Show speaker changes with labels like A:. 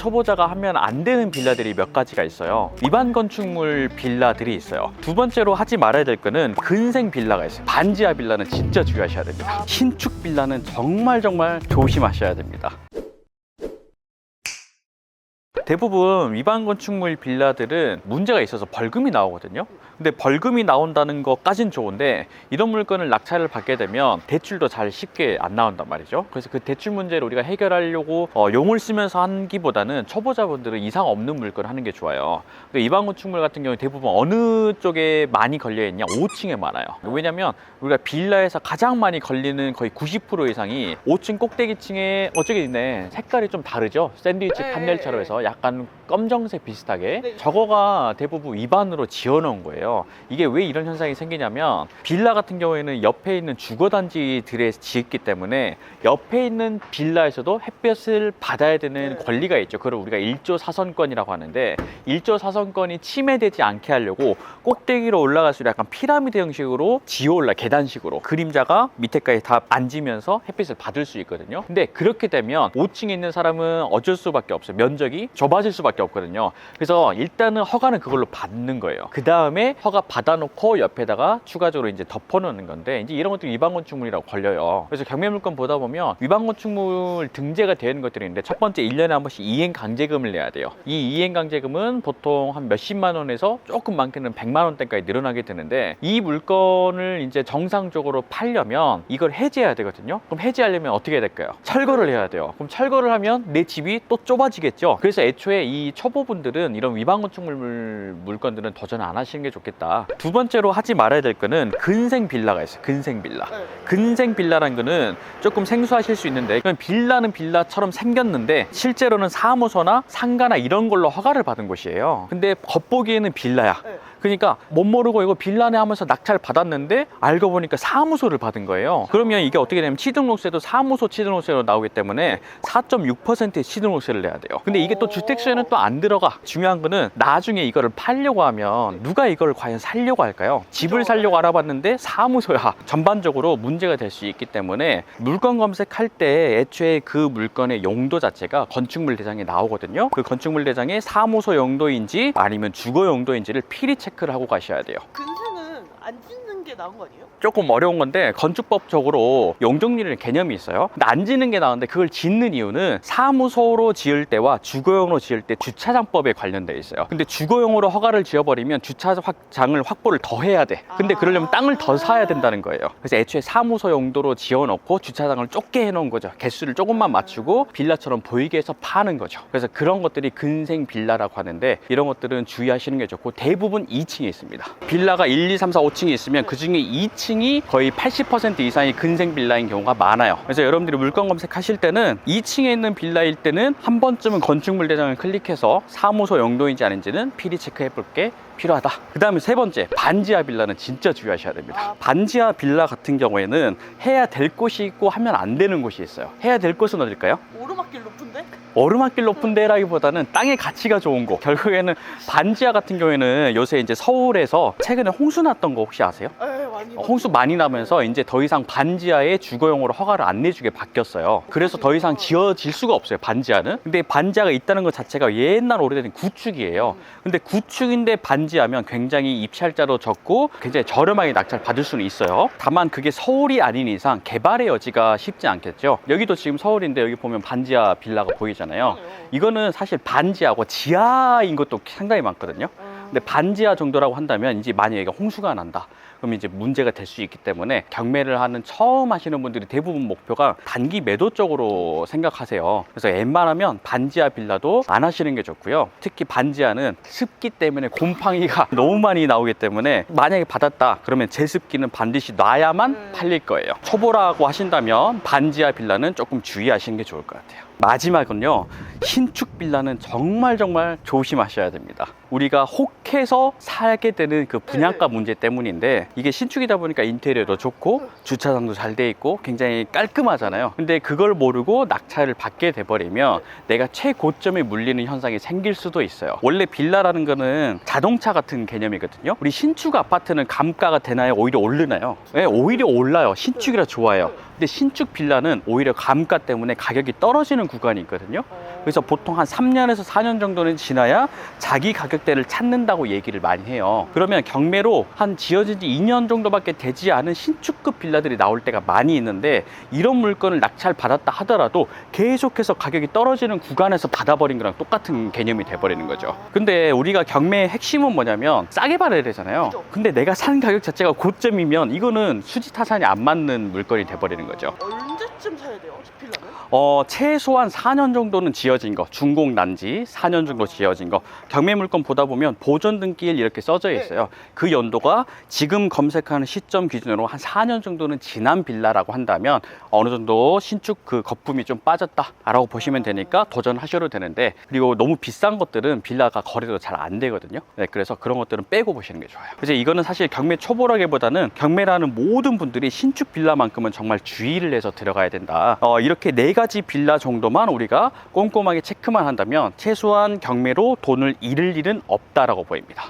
A: 초보자가 하면 안 되는 빌라들이 몇 가지가 있어요. 위반 건축물 빌라들이 있어요. 두 번째로 하지 말아야 될 거는 근생 빌라가 있어요. 반지하 빌라는 진짜 주의하셔야 됩니다. 신축 빌라는 정말 조심하셔야 됩니다. 대부분 위반 건축물 빌라들은 문제가 있어서 벌금이 나오거든요. 근데 벌금이 나온다는 것까진 좋은데 이런 물건을 낙찰을 받게 되면 대출도 잘 쉽게 안 나온단 말이죠. 그래서 그 대출 문제를 우리가 해결하려고 용을 쓰면서 하기보다는 초보자분들은 이상 없는 물건을 하는 게 좋아요. 근데 위반 건축물 같은 경우는 대부분 어느 쪽에 많이 걸려있냐? 5층에 많아요. 왜냐면 우리가 빌라에서 가장 많이 걸리는 거의 90% 이상이 5층 꼭대기층에 어쩌게 있네. 색깔이 좀 다르죠? 샌드위치 판넬처럼 해서 약간 검정색 비슷하게 저거가 대부분 위반으로 지어놓은 거예요. 이게 왜 이런 현상이 생기냐면 빌라 같은 경우에는 옆에 있는 주거단지들에 짓기 때문에 옆에 있는 빌라에서도 햇볕을 받아야 되는 권리가 있죠. 그걸 우리가 1조 사선권이라고 하는데 1조 사선권이 침해되지 않게 하려고 꼭대기로 올라갈수록 약간 피라미드 형식으로 지어올라 계단식으로 그림자가 밑에까지 다 앉으면서 햇빛을 받을 수 있거든요. 근데 그렇게 되면 5층에 있는 사람은 어쩔 수밖에 없어요. 면적이 좁아질 수밖에 없거든요. 그래서 일단은 허가는 그걸로 받는 거예요. 그 다음에 허가 받아놓고 옆에다가 추가적으로 이제 덮어놓는 건데 이제 이런 것들이 위반 건축물이라고 걸려요. 그래서 경매물건 보다 보면 위반 건축물 등재가 되는 것들이 있는데 첫 번째 1년에 한 번씩 이행 강제금을 내야 돼요. 이 이행 강제금은 보통 한 몇십만 원에서 조금 많게는 100만 원대까지 늘어나게 되는데 이 물건을 이제 정상적으로 팔려면 이걸 해제해야 되거든요. 그럼 해제하려면 어떻게 해야 될까요? 철거를 해야 돼요. 그럼 철거를 하면 내 집이 또 좁아지겠죠. 그래서 애초에 이 초보분들은 이런 위반 건축물 물건들은 도전 안 하시는 게 좋겠다. 두 번째로 하지 말아야 될 거는 근생 빌라가 있어요. 근생 빌라. 근생 빌라라는 거는 조금 생소하실 수 있는데 빌라는 빌라처럼 생겼는데 실제로는 사무소나 상가나 이런 걸로 허가를 받은 곳이에요. 근데 겉보기에는 빌라야. 그러니까 못 모르고 이거 빌라네 하면서 낙찰 받았는데 알고 보니까 사무소를 받은 거예요. 그러면 이게 어떻게 되냐면 취등록세도 사무소 취등록세로 나오기 때문에 4.6%의 취등록세를 내야 돼요. 근데 이게 또 주택수에는 또 안 들어가. 중요한 거는 나중에 이거를 팔려고 하면 누가 이걸 과연 살려고 할까요? 집을 살려고 알아봤는데 사무소야. 전반적으로 문제가 될 수 있기 때문에 물건 검색할 때 애초에 그 물건의 용도 자체가 건축물 대장에 나오거든요. 그 건축물 대장에 사무소 용도인지 아니면 주거 용도인지를 필히 체크를 하고 가셔야 돼요.
B: 근생은 안 짓는 게 나은 거 아니에요?
A: 조금 어려운 건데 건축법적으로 용적률의 개념이 있어요. 근데 안 짓는 게 나은데 그걸 짓는 이유는 사무소로 지을 때와 주거용으로 지을 때 주차장법에 관련돼 있어요. 근데 주거용으로 허가를 지어버리면 주차장을 확보를 더 해야 돼. 근데 그러려면 땅을 더 사야 된다는 거예요. 그래서 애초에 사무소 용도로 지어놓고 주차장을 좁게 해놓은 거죠. 개수를 조금만 맞추고 빌라처럼 보이게 해서 파는 거죠. 그래서 그런 것들이 근생 빌라라고 하는데 이런 것들은 주의하시는 게 좋고 대부분 2층에 있습니다. 빌라가 1, 2, 3, 4, 5층에 있으면 그 중에 2층이 거의 80% 이상이 근생 빌라인 경우가 많아요. 그래서 여러분들이 물건 검색하실 때는 2층에 있는 빌라일 때는 한 번쯤은 건축물 대장을 클릭해서 사무소 용도인지 아닌지는 필히 체크해 볼 게 필요하다. 그 다음에 세 번째, 반지하 빌라는 진짜 주의하셔야 됩니다. 반지하 빌라 같은 경우에는 해야 될 곳이 있고 하면 안 되는 곳이 있어요. 해야 될 곳은 어딜까요?
B: 오르막길 높은데?
A: 오르막길 높은 데라기보다는 땅의 가치가 좋은 곳. 결국에는 반지하 같은 경우에는 요새 이제 서울에서 최근에 홍수 났던 거 혹시 아세요?
B: 네, 많이
A: 홍수 많이 나면서 이제 더 이상 반지하에 주거용으로 허가를 안 내주게 바뀌었어요. 그래서 더 이상 지어질 수가 없어요, 반지하는. 근데 반지하가 있다는 것 자체가 옛날 오래된 구축이에요. 근데 구축인데 반지하면 굉장히 입찰자도 적고 굉장히 저렴하게 낙찰 받을 수는 있어요. 다만 그게 서울이 아닌 이상 개발의 여지가 쉽지 않겠죠. 여기도 지금 서울인데 여기 보면 반지하 빌라가 보이잖아요. 이거는 사실 반지하고 지하인 것도 상당히 많거든요. 근데 반지하 정도라고 한다면 이제 만약에 홍수가 난다. 그럼 이제 문제가 될 수 있기 때문에 경매를 하는 처음 하시는 분들이 대부분 목표가 단기 매도 쪽으로 생각하세요. 그래서 웬만하면 반지하 빌라도 안 하시는 게 좋고요. 특히 반지하는 습기 때문에 곰팡이가 너무 많이 나오기 때문에 만약에 받았다 그러면 제습기는 반드시 놔야만 팔릴 거예요. 초보라고 하신다면 반지하 빌라는 조금 주의하시는 게 좋을 것 같아요. 마지막은요, 신축 빌라는 정말 조심하셔야 됩니다. 우리가 혹해서 사게 되는 그 분양가 문제 때문인데 이게 신축이다 보니까 인테리어도 좋고 주차장도 잘 돼 있고 굉장히 깔끔하잖아요. 근데 그걸 모르고 낙찰을 받게 돼버리면 내가 최고점에 물리는 현상이 생길 수도 있어요. 원래 빌라라는 거는 자동차 같은 개념이거든요. 우리 신축 아파트는 감가가 되나요? 오히려 오르나요? 네, 오히려 올라요. 신축이라 좋아요. 근데 신축 빌라는 오히려 감가 때문에 가격이 떨어지는 구간이 있거든요. 그래서 보통 한 3년에서 4년 정도는 지나야 자기 가격대를 찾는다고 얘기를 많이 해요. 그러면 경매로 한 지어진 지 2년 정도밖에 되지 않은 신축급 빌라들이 나올 때가 많이 있는데, 이런 물건을 낙찰 받았다 하더라도 계속해서 가격이 떨어지는 구간에서 받아버린 거랑 똑같은 개념이 돼버리는 거죠. 근데 우리가 경매의 핵심은 뭐냐면 싸게 받아야 되잖아요.
B: 그죠.
A: 근데 내가 산 가격 자체가 고점이면 이거는 수지 타산이 안 맞는 물건이 돼버리는 거죠.
B: 언제쯤 사야 돼요? 빌라는?
A: 최소한 4년 정도는 지어진 거, 준공 난지 4년 정도 지어진 거, 경매 물건 보다 보면 보존 등기일 이렇게 써져 있어요. 그 연도가 지금 검색하는 시점 기준으로 한 4년 정도는 지난 빌라라고 한다면 어느 정도 신축 그 거품이 좀 빠졌다라고 보시면 되니까 도전하셔도 되는데, 그리고 너무 비싼 것들은 빌라가 거래도 잘 안 되거든요. 네, 그래서 그런 것들은 빼고 보시는 게 좋아요. 그래서 이거는 사실 경매 초보라기보다는 경매라는 모든 분들이 신축 빌라만큼은 정말 주의를 해서 들어가야 된다. 이렇게 4가지 빌라 정도만 우리가 꼼꼼하게 체크만 한다면 최소한 경매로 돈을 잃을 일은 없다라고 보입니다.